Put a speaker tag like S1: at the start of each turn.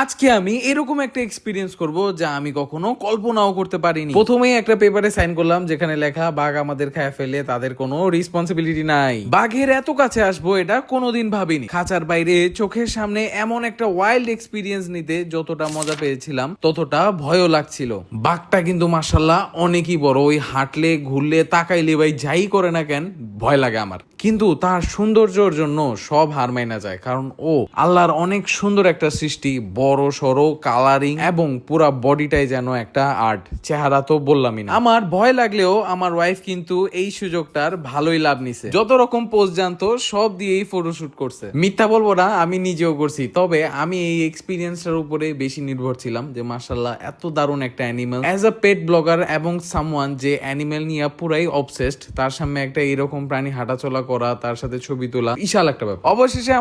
S1: আজকে আমি এরকম একটা এক্সপিরিয়েন্স করব যা আমি কখনো কল্পনাও করতে পারিনি। প্রথমেই একটা পেপারে সাইন করলাম যেখানে লেখা বাঘ আমাদের খায় ফেলে তাদের কোনো রেসপন্সিবিলিটি নাই। বাঘের এত কাছে আসবো এটা কোনোদিন ভাবিনি। খাঁচার বাইরে চোখের সামনে এমন একটা ওয়াইল্ড এক্সপিরিয়েন্স নিতে যতটা মজা পেয়েছিলাম ততটা ভয়ও লাগছিল। বাঘটা কিন্তু মাশাআল্লাহ অনেকই বড়, ওই হাঁটলে ঘুরলে তাকাইলে ভাই যাই করে না কেন ভয় লাগে আমার, কিন্তু তার সৌন্দর্যের জন্য সব হার মাইনা যায়। কারণ ও আল্লাহর অনেক সুন্দর একটা সৃষ্টি, বড় সড়ো কালারিং এবং পুরা বডিটাই যেন একটা আর্ট। চেহারা তো বললামই না। আমার ভয় লাগলেও আমার ওয়াইফ কিন্তু এই সুযোগটার ভালোই লাভ নিছে। যত রকম পোজ জানতো সব দিয়েই ফটোশুট করছে। মিথ্যা বলবো না, আমি নিজেও করছি। তবে আমি এই এক্সপিরিয়েন্সটার উপরে বেশি নির্ভর ছিলাম যে মাশাআল্লাহ এত দারুণ একটা animal. As a pet blogger এবং সামওয়ান যে অ্যানিমেল নিয়ে পুরাই অবসেসড, তার সামনে একটা এরকম প্রাণী হাঁটাচলা করা, তার সাথে ছবি তোলা বিশাল একটা ব্যাপার। অবশেষে